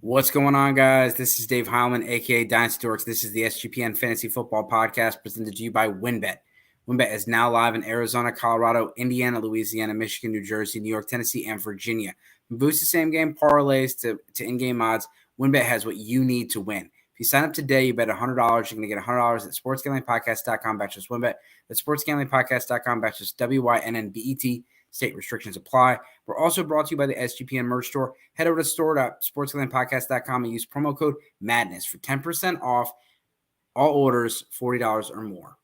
What's going on, guys? This is Dave Heilman, aka Dynasty Dorks. This is the SGPN Fantasy Football Podcast presented to you by WynnBET. WynnBET is now live in Arizona, Colorado, Indiana, Louisiana, Michigan, New Jersey, New York, Tennessee, and Virginia. From boost the same game parlays to in-game odds, WynnBET has what you need to win. If you sign up today, you bet $100. You're going to get $100 at sportsgamblingpodcast.com/WynnBET. That's sportsgamblingpodcast.com/WYNNBET. State restrictions apply. We're also brought to you by the SGPN merch store. Head over to store.sportsgamblingpodcast.com and use promo code MADNESS for 10% off all orders $40 or more.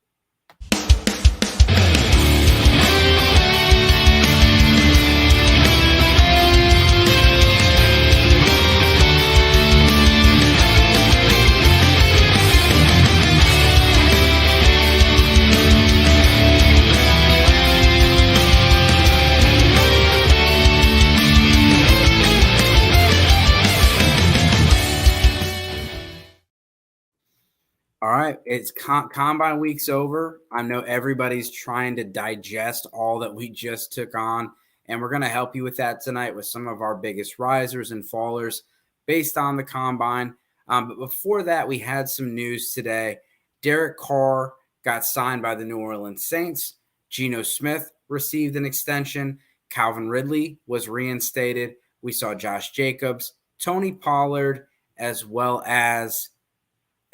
All right, it's combine week's over. I know everybody's trying to digest all that we just took on, and we're going to help you with that tonight with some of our biggest risers and fallers based on the combine. But before that, we had some news today. Derek Carr got signed by the New Orleans Saints. Geno Smith received an extension. Calvin Ridley was reinstated. We saw Josh Jacobs, Tony Pollard, as well as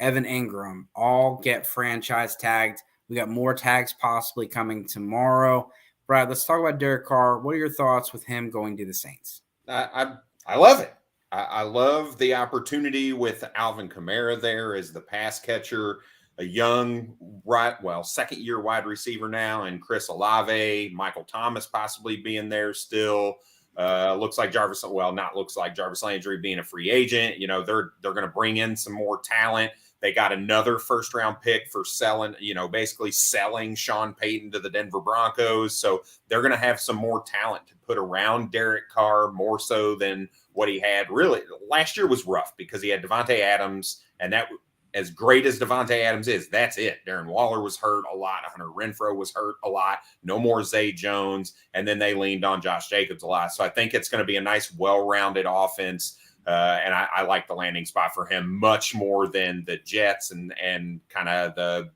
Evan Ingram all get franchise tagged. We got more tags possibly coming tomorrow. Brad, let's talk about Derek Carr. What are your thoughts with him going to the Saints? I love it. I love the opportunity with Alvin Kamara there as the pass catcher, a young, second-year wide receiver now, and Chris Olave, Michael Thomas possibly being there still. Looks like Jarvis Landry being a free agent. You know, they're going to bring in some more talent. They got another first-round pick for basically selling Sean Payton to the Denver Broncos. So they're going to have some more talent to put around Derek Carr, more so than what he had. Really, last year was rough because he had Devontae Adams, and that, as great as Devontae Adams is, that's it. Darren Waller was hurt a lot. Hunter Renfrow was hurt a lot. No more Zay Jones. And then they leaned on Josh Jacobs a lot. So I think it's going to be a nice, well-rounded offense. And I like the landing spot for him much more than the Jets and kind of the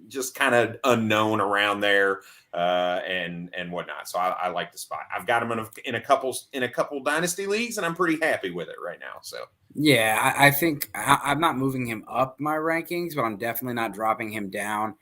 just kind of unknown around there and whatnot. So I like the spot. I've got him in a couple dynasty leagues, and I'm pretty happy with it right now. So yeah, I think I'm not moving him up my rankings, but I'm definitely not dropping him down.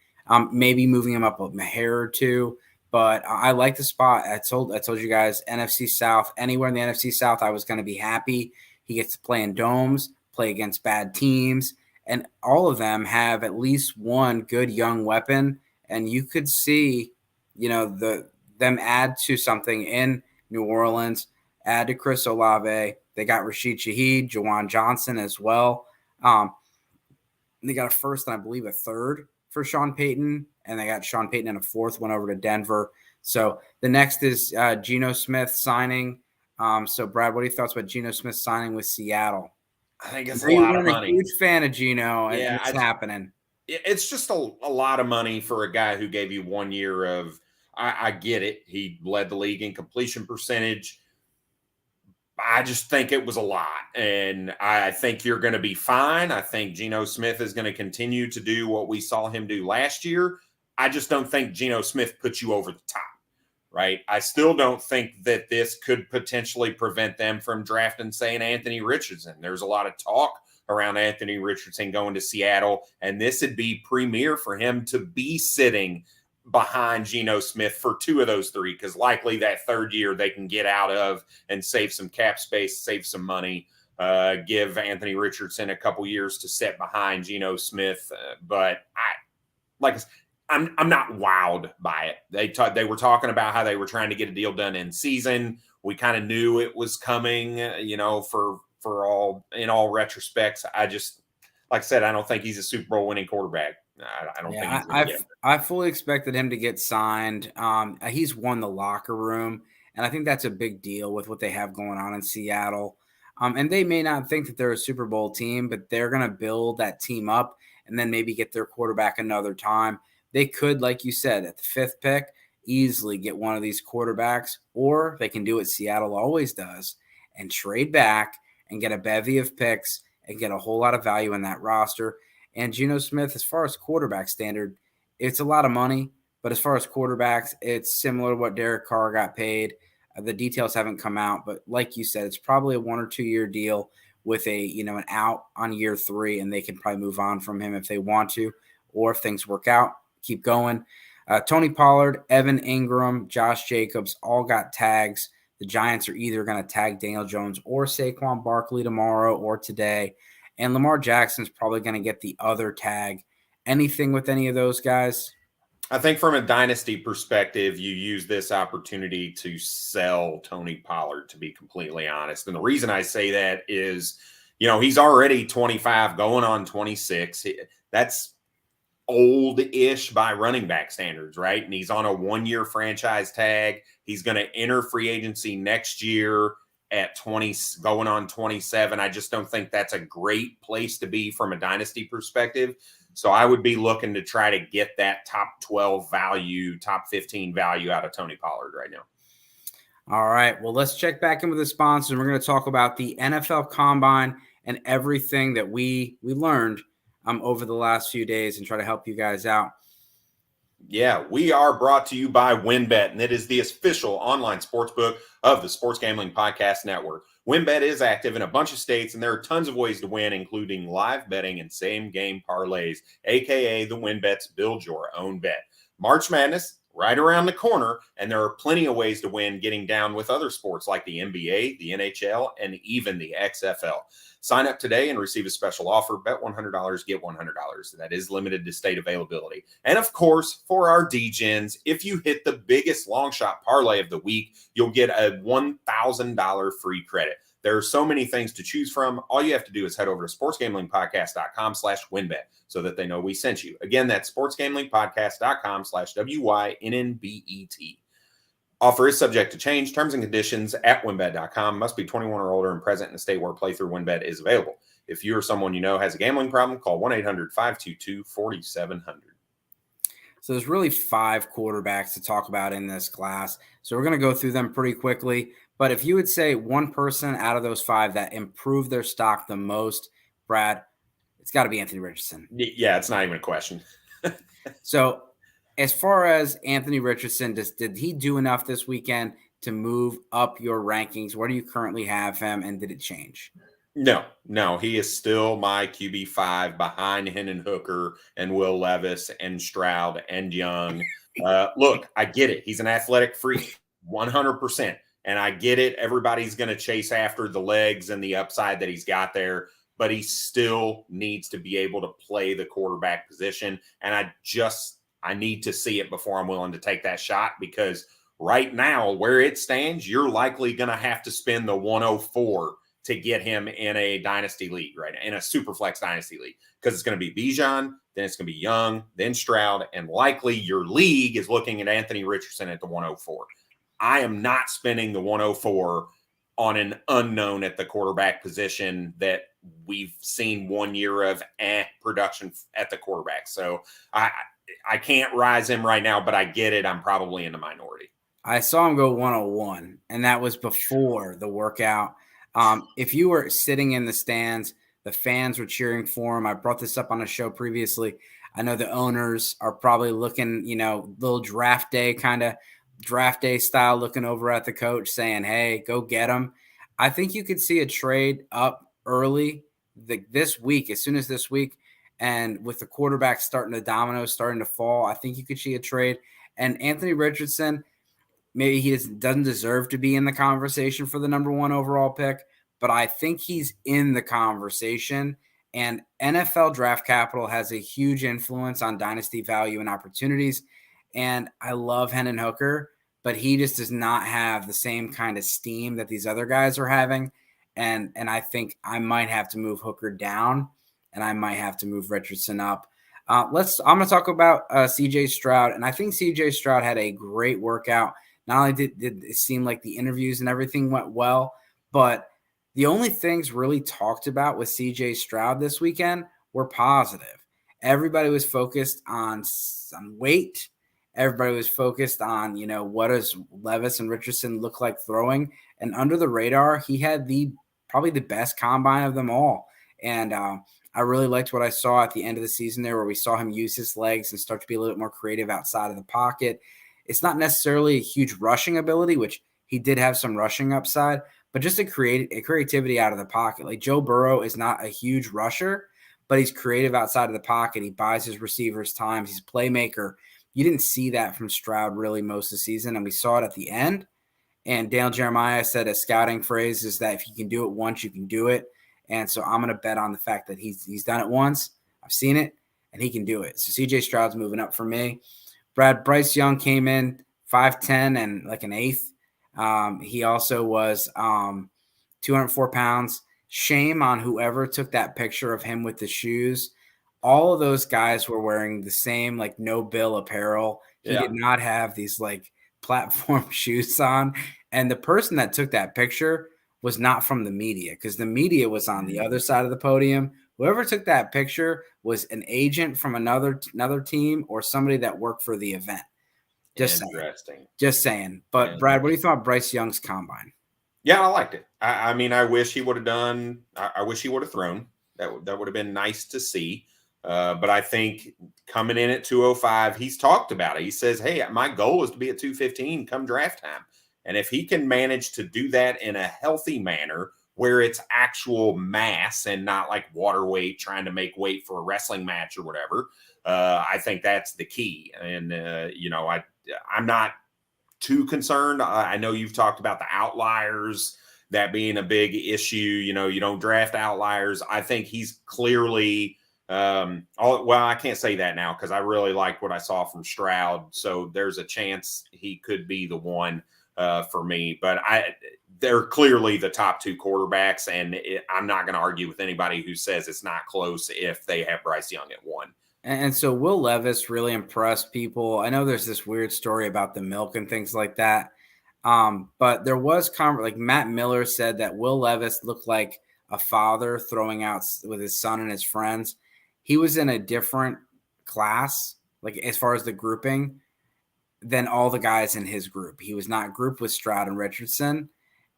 Maybe moving him up a hair or two. But I like the spot. I told you guys, NFC South, anywhere in the NFC South, I was going to be happy. He gets to play in domes, play against bad teams, and all of them have at least one good young weapon. And you could see, them add to something in New Orleans, add to Chris Olave. They got Rashid Shaheed, Jawan Johnson as well. They got a first and I believe a third for Sean Payton, and they got Sean Payton and a fourth one over to Denver. So the next is Geno Smith signing. So, Brad, what are your thoughts about Geno Smith signing with Seattle? I think it's a lot of money. I'm a huge fan of Geno, and it's happening. It's just a lot of money for a guy who gave you 1 year of – I get it. He led the league in completion percentage. I just think it was a lot, and I think you're going to be fine. I think Geno Smith is going to continue to do what we saw him do last year. I just don't think Geno Smith puts you over the top, right? I still don't think that this could potentially prevent them from drafting, say, an Anthony Richardson. There's a lot of talk around Anthony Richardson going to Seattle, and this would be premier for him to be sitting behind Geno Smith for two of those three, because likely that third year they can get out of and save some cap space, save some money, give Anthony Richardson a couple years to sit behind Geno Smith. But I'm not wowed by it. They were talking about how they were trying to get a deal done in season. We kind of knew it was coming, for all retrospects. I just, like I said, I don't think he's a Super Bowl winning quarterback. I don't think he's going to get it. I fully expected him to get signed. He's won the locker room, and I think that's a big deal with what they have going on in Seattle. And they may not think that they're a Super Bowl team, but they're going to build that team up and then maybe get their quarterback another time. They could, like you said, at the fifth pick, easily get one of these quarterbacks, or they can do what Seattle always does and trade back and get a bevy of picks and get a whole lot of value in that roster. And Geno Smith, as far as quarterback standard, it's a lot of money. But as far as quarterbacks, it's similar to what Derek Carr got paid. The details haven't come out, but like you said, it's probably a 1 or 2 year deal with an out on year 3, and they can probably move on from him if they want to, or if things work out, keep going. Tony Pollard, Evan Ingram, Josh Jacobs all got tags. The Giants are either going to tag Daniel Jones or Saquon Barkley tomorrow or today, and Lamar Jackson's probably going to get the other tag. Anything with any of those guys? I think from a dynasty perspective, you use this opportunity to sell Tony Pollard, to be completely honest. And the reason I say that is, he's already 25 going on 26. That's old-ish by running back standards, right? And he's on a 1-year franchise tag. He's going to enter free agency next year at 20, going on 27. I just don't think that's a great place to be from a dynasty perspective. So I would be looking to try to get that top 12 value, top 15 value out of Tony Pollard right now. All right. Well, let's check back in with the sponsors. We're going to talk about the NFL Combine and everything that we learned over the last few days and try to help you guys out. Yeah, we are brought to you by WynnBET, and it is the official online sportsbook of the Sports Gambling Podcast Network. WynnBET is active in a bunch of states, and there are tons of ways to win, including live betting and same-game parlays, a.k.a. the WynnBET's Build Your Own Bet. March Madness, right around the corner, and there are plenty of ways to win getting down with other sports like the NBA, the NHL, and even the XFL. Sign up today and receive a special offer. Bet $100, get $100. That is limited to state availability. And of course, for our DGens, if you hit the biggest long shot parlay of the week, you'll get a $1,000 free credit. There are so many things to choose from. All you have to do is head over to sportsgamblingpodcast.com/WynnBET so that they know we sent you. Again, that's sportsgamblingpodcast.com/WYNNBET. Offer is subject to change. Terms and conditions at WynnBET.com. Must be 21 or older and present in the state where playthrough WynnBET is available. If you or someone you know has a gambling problem, call 1-800-522-4700. So there's really 5 quarterbacks to talk about in this class. So we're going to go through them pretty quickly. But if you would say one person out of those 5 that improved their stock the most, Brad, it's got to be Anthony Richardson. Yeah, it's not even a question. So as far as Anthony Richardson, did he do enough this weekend to move up your rankings? Where do you currently have him, and did it change? No, he is still my QB5 behind Hendon Hooker and Will Levis and Stroud and Young. Look, I get it. He's an athletic freak, 100%. And I get it. Everybody's going to chase after the legs and the upside that he's got there, but he still needs to be able to play the quarterback position. And I need to see it before I'm willing to take that shot, because right now, where it stands, you're likely going to have to spend the 104 to get him in a dynasty league, right? In a super flex dynasty league, because it's going to be Bijan, then it's going to be Young, then Stroud, and likely your league is looking at Anthony Richardson at the 104. I am not spending the 104 on an unknown at the quarterback position that we've seen 1 year of production at the quarterback. So I can't rise him right now, but I get it. I'm probably in the minority. I saw him go 101, and that was before the workout. If you were sitting in the stands, the fans were cheering for him. I brought this up on a show previously. I know the owners are probably looking, little draft day style, looking over at the coach saying, hey, go get him. I think you could see a trade up early this week, as soon as this week. And with the quarterback the dominoes starting to fall, I think you could see a trade. And Anthony Richardson, maybe he doesn't deserve to be in the conversation for the number 1 overall pick, but I think he's in the conversation. And NFL draft capital has a huge influence on dynasty value and opportunities. And I love Hendon Hooker, but he just does not have the same kind of steam that these other guys are having. And I think I might have to move Hooker down, and I might have to move Richardson up. I'm going to talk about C.J. Stroud, and I think C.J. Stroud had a great workout. Not only did it seem like the interviews and everything went well, but the only things really talked about with C.J. Stroud this weekend were positive. Everybody was focused on some weight. Everybody was focused on, what does Levis and Richardson look like throwing? And under the radar, he had the probably the best combine of them all. And I really liked what I saw at the end of the season there, where we saw him use his legs and start to be a little bit more creative outside of the pocket. It's not necessarily a huge rushing ability, which he did have some rushing upside, but just a creativity out of the pocket. Like Joe Burrow is not a huge rusher, but he's creative outside of the pocket. He buys his receivers times. He's a playmaker. You didn't see that from Stroud really most of the season, and we saw it at the end. And Dale Jeremiah said a scouting phrase is that if you can do it once, you can do it. And so I'm going to bet on the fact that he's done it once. I've seen it, and he can do it. So CJ Stroud's moving up for me. Bryce Young came in 5'10" and like an eighth. He also was 204 pounds. Shame on whoever took that picture of him with the shoes. All of those guys were wearing the same like no bill apparel. He did not have these like platform shoes on. And the person that took that picture was not from the media, because the media was on the other side of the podium. Whoever took that picture was an agent from another team or somebody that worked for the event. Just saying. But Brad, what do you thought of Bryce Young's combine? Yeah, I liked it. I mean, I wish he would have done. I wish he would have thrown. That would have been nice to see. But I think coming in at 205, he's talked about it. He says, "Hey, my goal is to be at 215 come draft time." And if he can manage to do that in a healthy manner, where it's actual mass and not like water weight, trying to make weight for a wrestling match or whatever, I think that's the key. And I'm not too concerned. I know you've talked about the outliers, that being a big issue. You don't draft outliers. I think he's clearly I can't say that now because I really like what I saw from Stroud. So there's a chance he could be the one for me. But they're clearly the top two quarterbacks, and I'm not going to argue with anybody who says it's not close if they have Bryce Young at 1. And so Will Levis really impressed people. I know there's this weird story about the milk and things like that. But there was like Matt Miller said that Will Levis looked like a father throwing out with his son and his friends. He was in a different class, like as far as the grouping, than all the guys in his group. He was not grouped with Stroud and Richardson,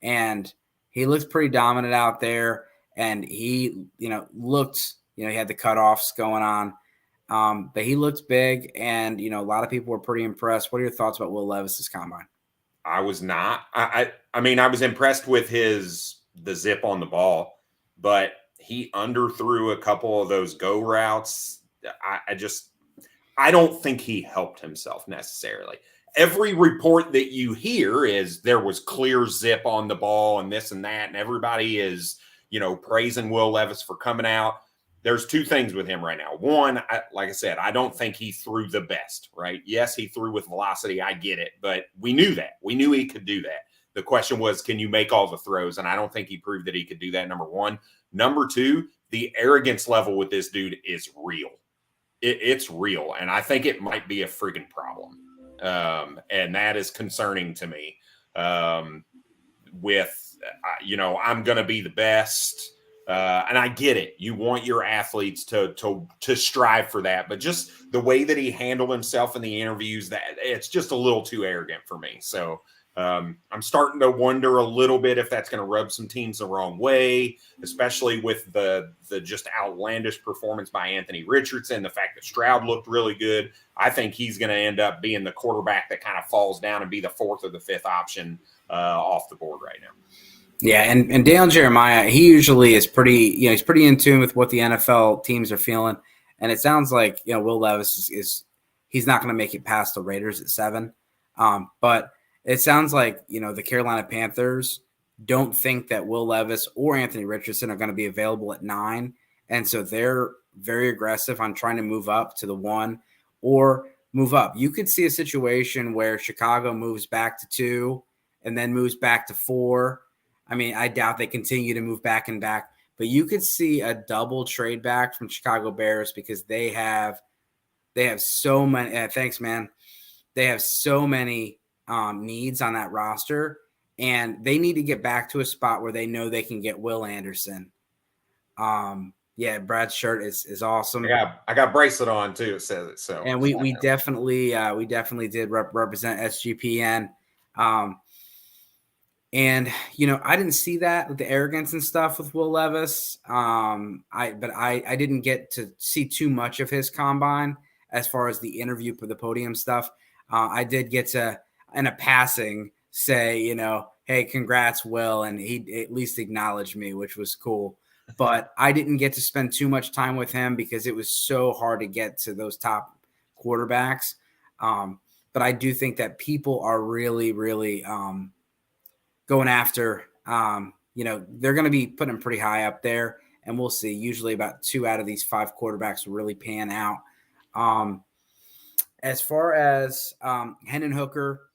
and he looked pretty dominant out there. And he, looked, he had the cutoffs going on, but he looked big, and a lot of people were pretty impressed. What are your thoughts about Will Levis's combine? I was not. I mean, I was impressed with the zip on the ball, but he underthrew a couple of those go routes. I don't think he helped himself necessarily. Every report that you hear is there was clear zip on the ball and this and that, and everybody is, praising Will Levis for coming out. There's two things with him right now. One, like I said, I don't think he threw the best, right? Yes, he threw with velocity. I get it, but we knew that. We knew he could do that. The question was, can you make all the throws? And I don't think he proved that he could do that, number one. Number two, the arrogance level with this dude is real. It's real, and I think it might be a friggin' problem. And that is concerning to me. I'm going to be the best. And I get it. You want your athletes to strive for that, but just the way that he handled himself in the interviews, that it's just a little too arrogant for me. So I'm starting to wonder a little bit if that's going to rub some teams the wrong way, especially with the just outlandish performance by Anthony Richardson, the fact that Stroud looked really good. I think he's going to end up being the quarterback that kind of falls down and be the fourth or the fifth option off the board right now. Yeah, and Dale Jeremiah, he usually is pretty, he's pretty in tune with what the NFL teams are feeling. And it sounds like, Will Levis he's not going to make it past the Raiders at 7. But it sounds like, the Carolina Panthers don't think that Will Levis or Anthony Richardson are going to be available at 9. And so they're very aggressive on trying to move up to the 1 or move up. You could see a situation where Chicago moves back to 2 and then moves back to 4. I mean, I doubt they continue to move back and back, but you could see a double trade back from Chicago Bears because they have so many. Thanks, man. They have so many needs on that roster, and they need to get back to a spot where they know they can get Will Anderson. Yeah, Brad's shirt is awesome. I got bracelet on too. It says it. So, and we definitely did represent SGPN. And I didn't see that with the arrogance and stuff with Will Levis. I didn't get to see too much of his combine as far as the interview for the podium stuff. I did get to, in a passing, say, hey, congrats, Will, and he at least acknowledged me, which was cool. But I didn't get to spend too much time with him because it was so hard to get to those top quarterbacks. But I do think that people are really, really going after. They're going to be putting them pretty high up there, and we'll see. Usually, about 2 out of these 5 quarterbacks will really pan out. As far as Hendon Hooker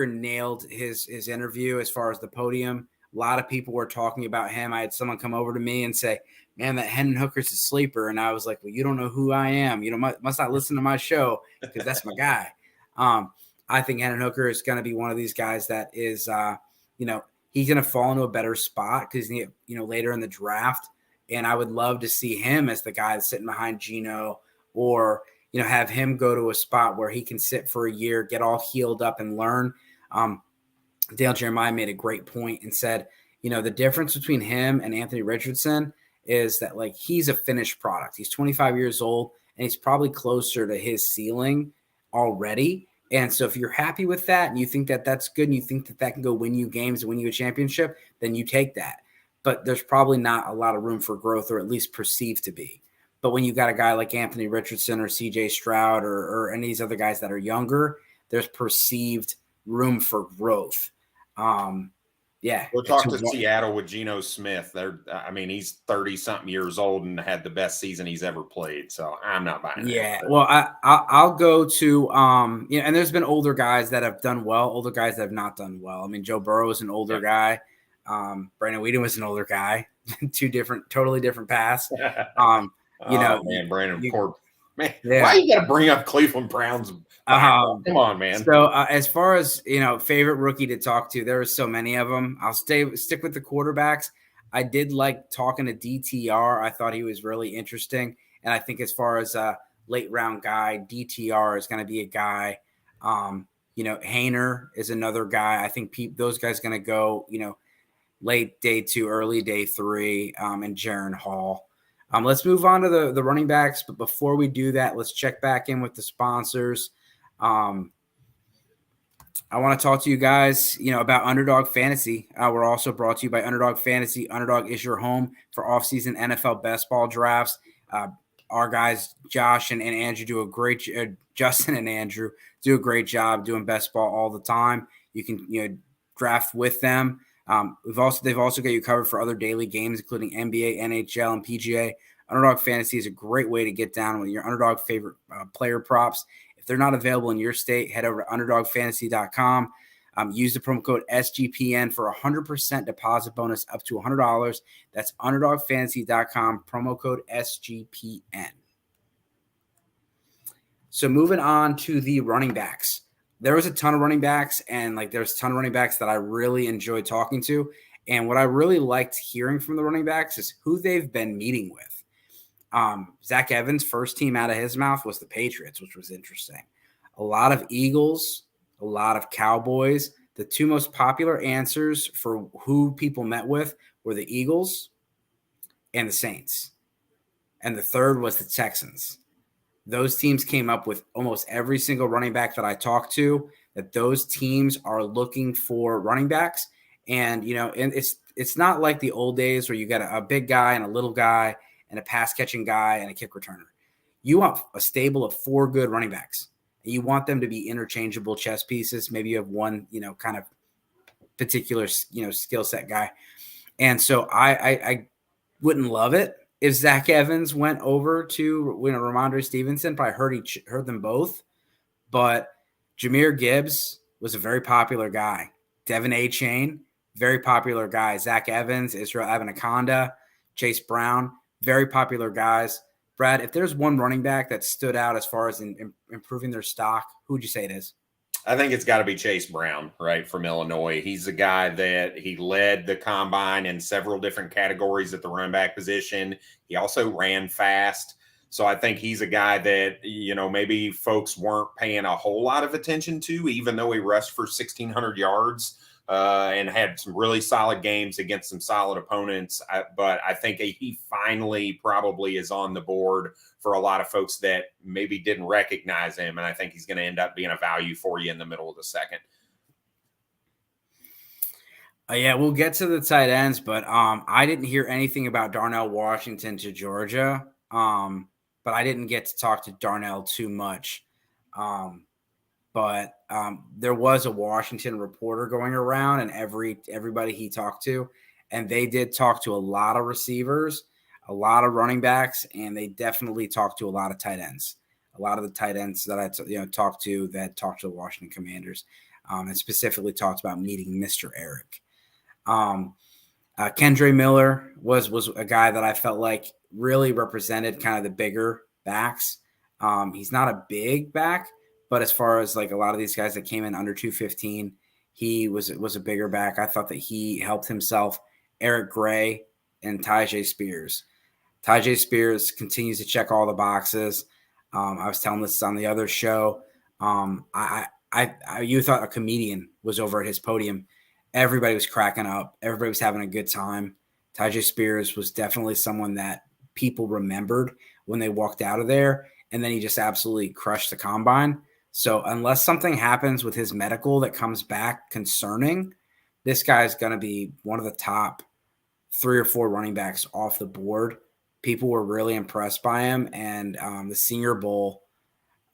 nailed his interview as far as the podium. A lot of people were talking about him. I had someone come over to me and say, "Man, that Hendon Hooker's a sleeper," and I was like, "Well, you don't know who I am. Must not listen to my show because that's my guy." I think Hendon Hooker is going to be one of these guys that is, he's going to fall into a better spot because later in the draft, and I would love to see him as the guy that's sitting behind Geno, or have him go to a spot where he can sit for a year, get all healed up, and learn. Dale Jeremiah made a great point and said, the difference between him and Anthony Richardson is that he's a finished product. He's 25 years old and he's probably closer to his ceiling already. And so if you're happy with that and you think that that's good and you think that that can go win you games and win you a championship, then you take that. But there's probably not a lot of room for growth, or at least perceived to be. But when you got a guy like Anthony Richardson or CJ Stroud or any of these other guys that are younger, there's perceived room for growth. We'll talk to Seattle with Geno Smith. He's 30-something years old and had the best season he's ever played. So I'm not buying that. Yeah, well, I'll go to and there's been older guys that have done well, older guys that have not done well. I mean, Joe Burrow is an older guy. Brandon Weeden was an older guy. Totally different paths. Brandon Ford. Man, why you got to bring up Cleveland Browns? Come on, man. So as far as favorite rookie to talk to, there are so many of them. I'll stick with the quarterbacks. I did like talking to DTR. I thought he was really interesting, and I think as far as a late round guy, DTR is going to be a guy. Hainer is another guy. I think those guys going to go late day 2, early day 3, and Jaron Hall. Let's move on to the running backs. But before we do that, let's check back in with the sponsors. I want to talk to you guys, about Underdog Fantasy. We're also brought to you by Underdog Fantasy. Underdog is your home for off-season NFL best ball drafts. Our guys, Josh and Andrew, Justin and Andrew do a great job doing best ball all the time. You can, draft with them. They've also got you covered for other daily games, including NBA, NHL, and PGA. Underdog Fantasy is a great way to get down with your Underdog favorite player props. If they're not available in your state, head over to UnderdogFantasy.com. Use the promo code SGPN for a 100% deposit bonus up to $100. That's UnderdogFantasy.com, promo code SGPN. So moving on to the running backs. There was a ton of running backs, and there's a ton of running backs that I really enjoyed talking to. And what I really liked hearing from the running backs is who they've been meeting with. Zach Evans' first team out of his mouth was the Patriots, which was interesting. A lot of Eagles, a lot of Cowboys. The 2 most popular answers for who people met with were the Eagles and the Saints. And the third was the Texans. Those teams came up with almost every single running back that I talked to, that those teams are looking for running backs. And, and it's not like the old days where you got a big guy and a little guy and a pass catching guy and a kick returner. You want a stable of 4 good running backs. And you want them to be interchangeable chess pieces. Maybe you have one, kind of particular, skill set guy. And so I wouldn't love it if Zach Evans went over to Ramondre Stevenson. Probably heard them both. But Jahmyr Gibbs was a very popular guy. Devin A-Chain, very popular guy. Zach Evans, Israel Abanaconda, Chase Brown, very popular guys. Brad, if there's one running back that stood out as far as improving their stock, who would you say it is? I think it's got to be Chase Brown, right, from Illinois. He's a guy that he led the combine in several different categories at the running back position. He also ran fast. So I think he's a guy that, maybe folks weren't paying a whole lot of attention to, even though he rushed for 1,600 yards and had some really solid games against some solid opponents. But I think he finally probably is on the board for a lot of folks that maybe didn't recognize him. And I think he's going to end up being a value for you in the middle of the second. Yeah, we'll get to the tight ends, but I didn't hear anything about Darnell Washington to Georgia, but I didn't get to talk to Darnell too much. But there was a Washington reporter going around, and everybody he talked to, and they did talk to a lot of receivers, a lot of running backs, and they definitely talked to a lot of tight ends. A lot of the tight ends that I talked to the Washington Commanders, and specifically talked about meeting Mr. Eric. Kendre Miller was a guy that I felt like really represented kind of the bigger backs. He's not a big back, but as far as like a lot of these guys that came in under 215, he was a bigger back. I thought that he helped himself. Eric Gray and Tyjae Spears. Tyjae Spears continues to check all the boxes. I was telling this on the other show. You thought a comedian was over at his podium. Everybody was cracking up. Everybody was having a good time. Tyjae Spears was definitely someone that people remembered when they walked out of there, and then he just absolutely crushed the combine. So unless something happens with his medical that comes back concerning, this guy's going to be one of the top 3 or 4 running backs off the board. People were really impressed by him, and the Senior Bowl,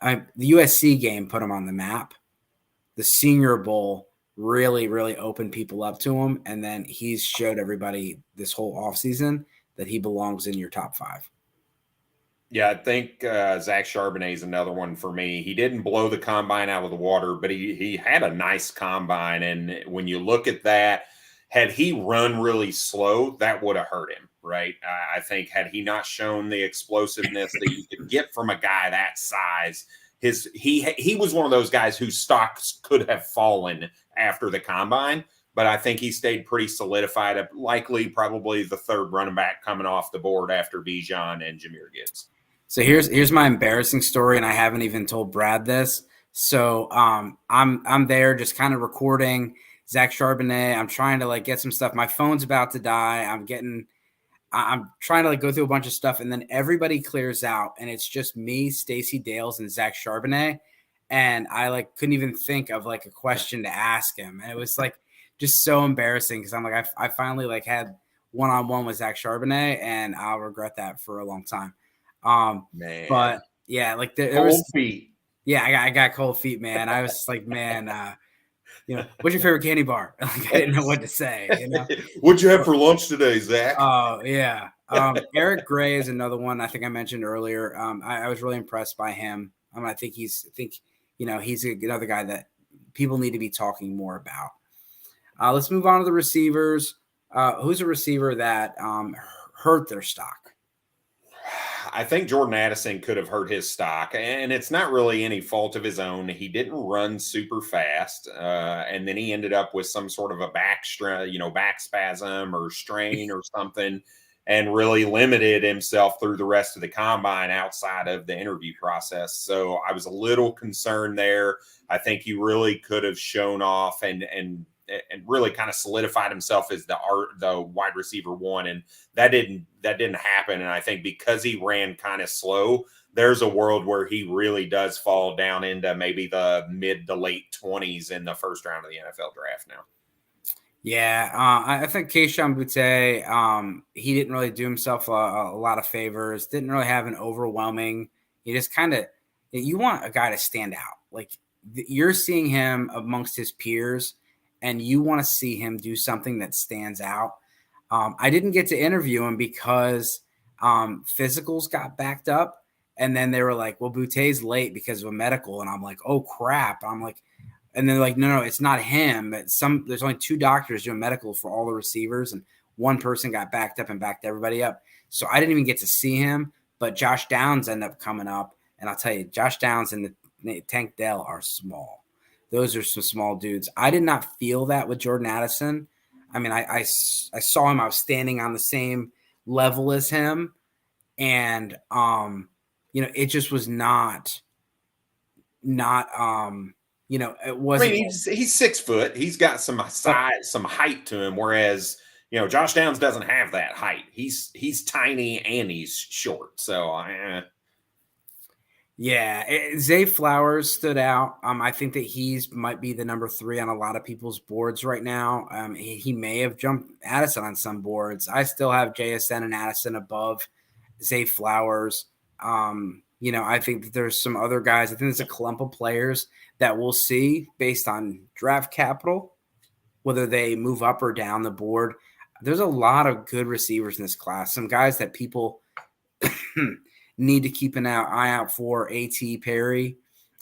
the USC game put him on the map. The Senior Bowl really, really opened people up to him, and then he's showed everybody this whole offseason that he belongs in your top 5. Yeah, I think Zach Charbonnet is another one for me. He didn't blow the combine out of the water, but he had a nice combine. And when you look at that, had he run really slow, that would have hurt him, right? I think had he not shown the explosiveness that you could get from a guy that size, he was one of those guys whose stocks could have fallen after the combine. But I think he stayed pretty solidified, likely probably the 3rd running back coming off the board after Bijan and Jahmyr Gibbs. So here's my embarrassing story, and I haven't even told Brad this. So I'm there just kind of recording Zach Charbonnet. I'm trying to like get some stuff. My phone's about to die. I'm trying to like go through a bunch of stuff, and then everybody clears out, and it's just me, Stacey Dales, and Zach Charbonnet. And I like couldn't even think of like a question to ask him, and it was like just so embarrassing because I'm like I finally like had one-on-one with Zach Charbonnet, and I'll regret that for a long time. Man, but yeah, like there cold was feet. Yeah, I got cold feet, man. I was like, man, what's your favorite candy bar? Like I didn't know what to say. What'd you have for lunch today, Zach? Oh yeah. Eric Gray is another one I think I mentioned earlier. I was really impressed by him. I think he's another guy that people need to be talking more about. Let's move on to the receivers. Who's a receiver that hurt their stock? I think Jordan Addison could have hurt his stock, and it's not really any fault of his own. He didn't run super fast, and then he ended up with some sort of a back spasm or strain or something, and really limited himself through the rest of the combine outside of the interview process. So I was a little concerned there. I think he really could have shown off and really kind of solidified himself as the wide receiver 1. And that didn't happen. And I think because he ran kind of slow, there's a world where he really does fall down into maybe the mid to late 20s in the first round of the NFL draft now. Yeah, I think Kayshon Boutte, he didn't really do himself a lot of favors. Didn't really have an overwhelming. He just you want a guy to stand out. Like you're seeing him amongst his peers, and you want to see him do something that stands out. I didn't get to interview him because physicals got backed up, and then they were like, well, Boutte's late because of a medical, and I'm like, oh, crap. I'm like, and they're like, no, it's not him. There's only 2 doctors doing medical for all the receivers, and one person got backed up and backed everybody up. So I didn't even get to see him, but Josh Downs ended up coming up, and I'll tell you, Josh Downs and the Tank Dell are small. Those are some small dudes. I did not feel that with Jordan Addison. I mean, I saw him. I was standing on the same level as him, and it just was not it I mean, wasn't. he's 6 foot. He's got some But size, some height to him. Whereas, Josh Downs doesn't have that height. He's tiny and he's short. So yeah, Zay Flowers stood out. I think that he's might be the number 3 on a lot of people's boards right now. He may have jumped Addison on some boards. I still have JSN and Addison above Zay Flowers. I think that there's some other guys. I think there's a clump of players that we'll see based on draft capital, whether they move up or down the board. There's a lot of good receivers in this class. Some guys that people need to keep an eye out for. A.T. Perry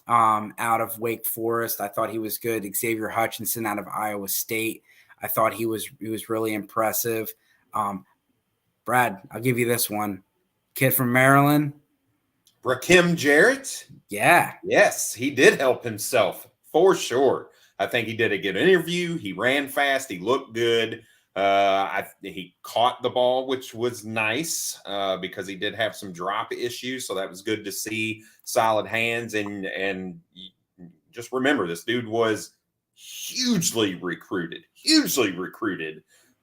out of Wake Forest. I thought he was good. Xavier Hutchinson out of Iowa State. I thought he was really impressive. Brad, I'll give you this one. Kid from Maryland. Rakim Jarrett? Yeah. Yes, he did help himself for sure. I think he did a good interview. He ran fast. He looked good. He caught the ball, which was nice because he did have some drop issues. So that was good to see. Solid hands. And just remember, this dude was hugely recruited.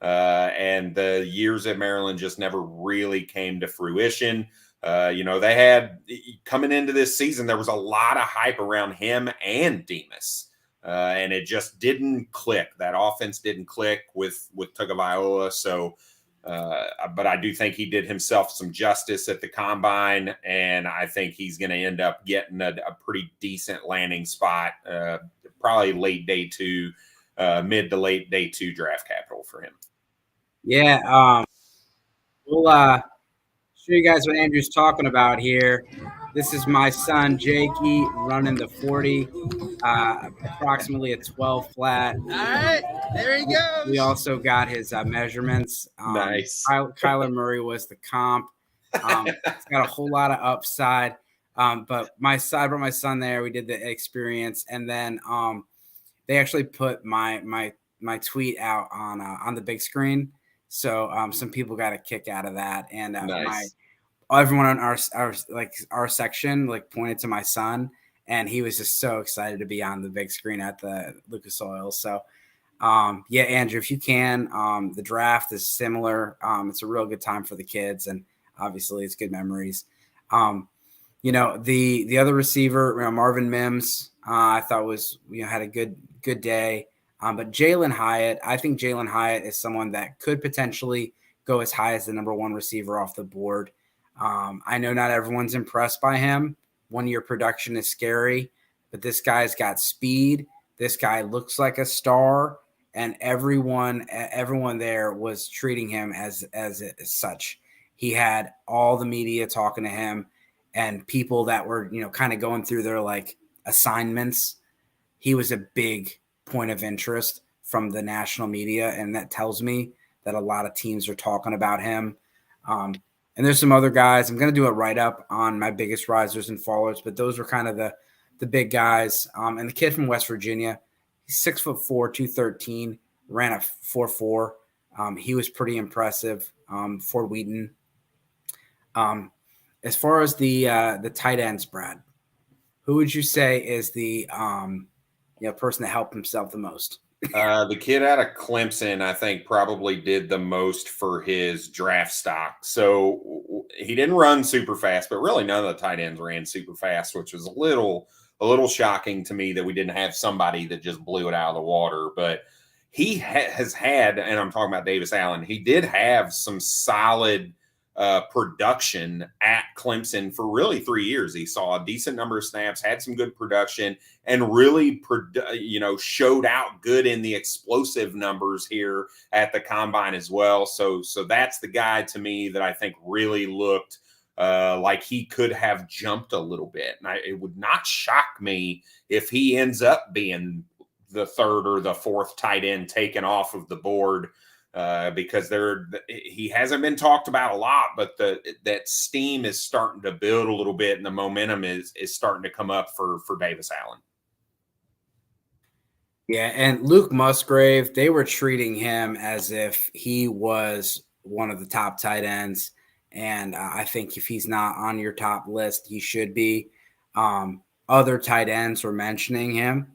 And the years at Maryland just never really came to fruition. They had coming into this season, there was a lot of hype around him and Demas. And it just didn't click. That offense didn't click with Tagovailoa. So, but I do think he did himself some justice at the combine, and I think he's going to end up getting a pretty decent landing spot, probably late day 2, mid to late day 2 draft capital for him. Yeah. We'll show you guys what Andrew's talking about here. This is my son, Jakey, running the 40, approximately a 12 flat. All right, there he goes. We also got his measurements. Nice. Kyler Murray was the comp. It's got a whole lot of upside. But I brought my son there. We did the experience, and then they actually put my tweet out on the big screen. So some people got a kick out of that, and nice. Everyone on our section pointed to my son, and he was just so excited to be on the big screen at the Lucas Oil. So, yeah, Andrew, if you can, the draft is similar. It's a real good time for the kids, and obviously it's good memories. The other receiver, Marvin Mims, I thought had a good day. But Jalen Hyatt, I think Jalen Hyatt is someone that could potentially go as high as the number 1 receiver off the board. I know not everyone's impressed by him. 1-year production is scary, but this guy's got speed. This guy looks like a star, and everyone there was treating him as such. He had all the media talking to him, and people that were kind of going through their assignments. He was a big point of interest from the national media, and that tells me that a lot of teams are talking about him. And there's some other guys. I'm going to do a write-up on my biggest risers and fallers, but those were kind of the big guys. And the kid from West Virginia, he's 6'4", 213, ran a 4.4. He was pretty impressive for Wheaton. As far as the tight ends, Brad, who would you say is the person that helped himself the most? The kid out of Clemson, I think, probably did the most for his draft stock. So he didn't run super fast, but really none of the tight ends ran super fast, which was a little shocking to me that we didn't have somebody that just blew it out of the water. But he has had, and I'm talking about Davis Allen, he did have some solid production at Clemson for really 3 years. He saw a decent number of snaps, had some good production, and really, showed out good in the explosive numbers here at the combine as well. So that's the guy to me that I think really looked like he could have jumped a little bit. And it would not shock me if he ends up being the 3rd or the 4th tight end taken off of the board. Because he hasn't been talked about a lot, but that steam is starting to build a little bit, and the momentum is starting to come up for Davis Allen. Yeah, and Luke Musgrave, they were treating him as if he was one of the top tight ends, and I think if he's not on your top list, he should be. Other tight ends were mentioning him.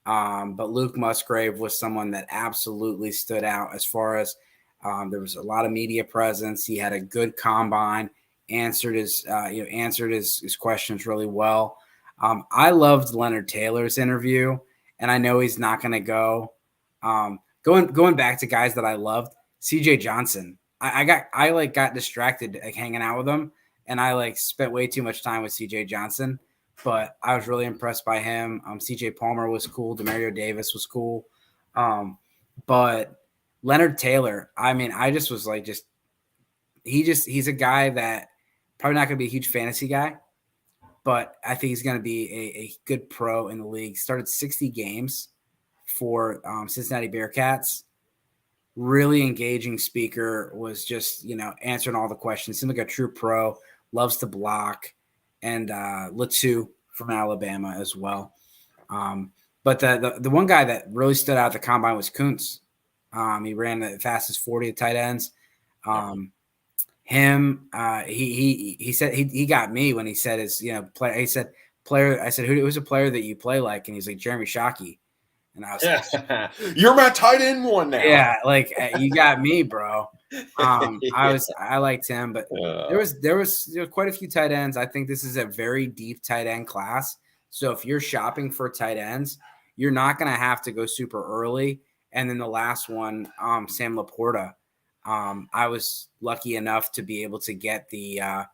But Luke Musgrave was someone that absolutely stood out as far as there was a lot of media presence. He had a good combine, answered his questions really well. I loved Leonard Taylor's interview, and I know he's not going to go. Going back to guys that I loved, CJ Johnson. I got distracted hanging out with him, and I spent way too much time with CJ Johnson. But I was really impressed by him. CJ Palmer was cool. Demario Davis was cool. But Leonard Taylor, I mean, I just was he's a guy that probably not going to be a huge fantasy guy, but I think he's going to be a good pro in the league. Started 60 games for Cincinnati Bearcats. Really engaging speaker, was just, answering all the questions. Seemed like a true pro, loves to block, and Latu from Alabama as well. But the one guy that really stood out at the combine was Kuntz. He ran the fastest 40 at tight ends. He said he got me when he said his player. He said player. I said who's a player that you play like, and he's like Jeremy Shockey. And I was like, you're my tight end one now. Yeah, you got me, bro. I liked him, but there was quite a few tight ends. I think this is a very deep tight end class. So if you're shopping for tight ends, you're not going to have to go super early. And then the last one, Sam Laporta. I was lucky enough to be able to get the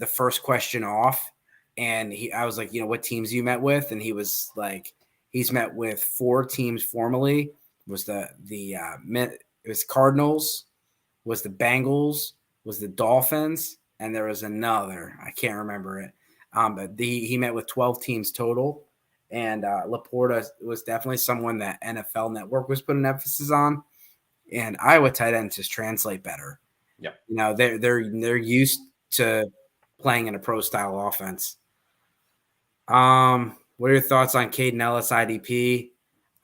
first question off, and I was like, what teams you met with? And he was like, he's met with 4 teams formally. Was it was Cardinals, was the Bengals, was the Dolphins, and there was another. I can't remember it. But he met with 12 teams total, and Laporta was definitely someone that NFL Network was putting emphasis on. And Iowa tight ends just translate better. Yeah, they're used to playing in a pro style offense. What are your thoughts on Caden Ellis IDP?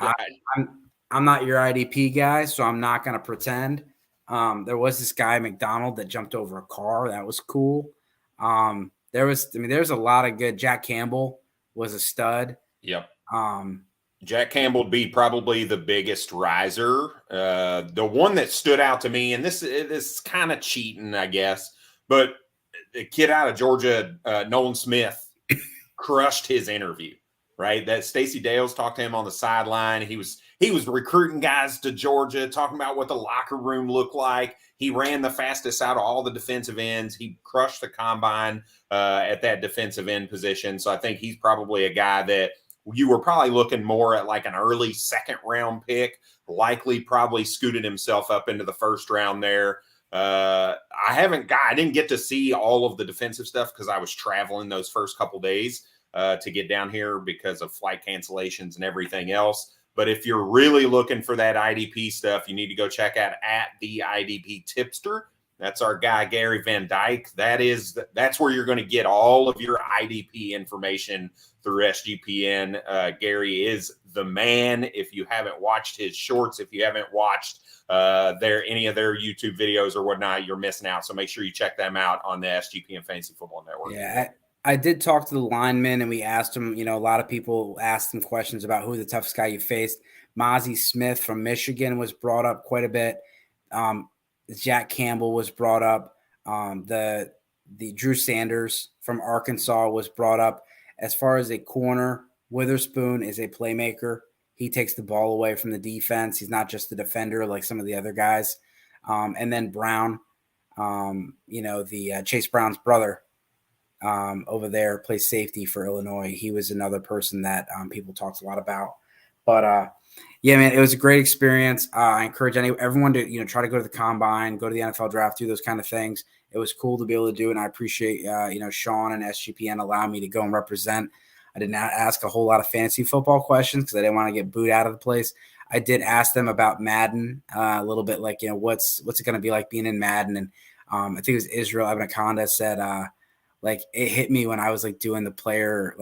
I'm not your IDP guy, so I'm not going to pretend. There was this guy McDonald that jumped over a car. That was cool. There's a lot of good. Jack Campbell was a stud. Yep. Jack Campbell would be probably the biggest riser. The one that stood out to me, and this is kind of cheating, I guess, but the kid out of Georgia, Nolan Smith, crushed his interview. Right, that Stacey Dales talked to him on the sideline. He was recruiting guys to Georgia, talking about what the locker room looked like. He ran the fastest out of all the defensive ends. He crushed the combine at that defensive end position. So I think he's probably a guy that you were probably looking more at like an early second round pick, likely probably scooted himself up into the first round there. I didn't get to see all of the defensive stuff because I was traveling those first couple days to get down here because of flight cancellations and everything else. But if you're really looking for that IDP stuff, you need to go check out at the IDP Tipster. That's our guy, Gary Van Dyke. That's where you're going to get all of your IDP information through SGPN. Gary is the man. If you haven't watched his shorts, if you haven't watched any of their YouTube videos or whatnot, you're missing out. So make sure you check them out on the SGPN Fantasy Football Network. Yeah, I did talk to the linemen, and we asked them, a lot of people asked them questions about who the toughest guy you faced. Mozzie Smith from Michigan was brought up quite a bit. Jack Campbell was brought up. The Drew Sanders from Arkansas was brought up. As far as a corner, Witherspoon is a playmaker. He takes the ball away from the defense. He's not just a defender like some of the other guys. And then Brown, Chase Brown's brother, over there, plays safety for Illinois. He was another person that people talked a lot about. But yeah, man, it was a great experience. I encourage everyone to try to go to the combine, go to the NFL draft, do those kind of things. It was cool to be able to do, and I appreciate Sean and SGPN allowing me to go and represent. I did not ask a whole lot of fantasy football questions because I didn't want to get booed out of the place. I did ask them about Madden a little bit, like what's it going to be like being in Madden, and I think it was Israel Abinaconda said it hit me when I was doing the player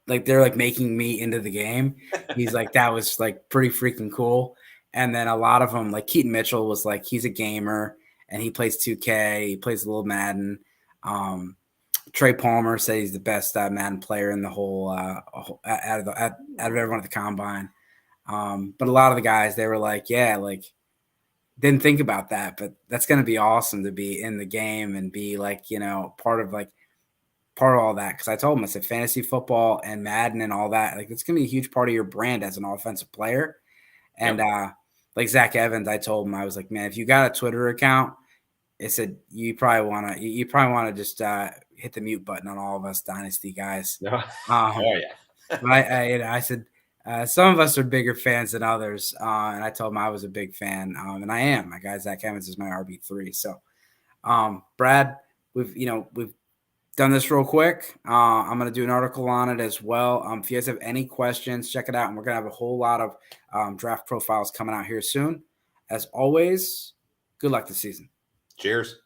they're making me into the game. He's like, that was pretty freaking cool. And then a lot of them, like Keaton Mitchell was he's a gamer and he plays 2K, he plays a little Madden. Trey Palmer said he's the best Madden player in the whole out of everyone at the combine. But a lot of the guys, they were like, yeah, like didn't think about that, but that's going to be awesome to be in the game and be like, part of all that. Because I told him, I said, fantasy football and Madden and all that, like it's going to be a huge part of your brand as an offensive player. And like Zach Evans, I told him, I was like, man, if you got a Twitter account, it said you probably want to just hit the mute button on all of us dynasty guys. Oh yeah. But I said some of us are bigger fans than others, and I told him I was a big fan, and I am. My guy Zach Evans is my RB3. So, Brad, we've done this real quick. I'm going to do an article on it as well. If you guys have any questions, check it out, and we're going to have a whole lot of draft profiles coming out here soon. As always, good luck this season. Cheers.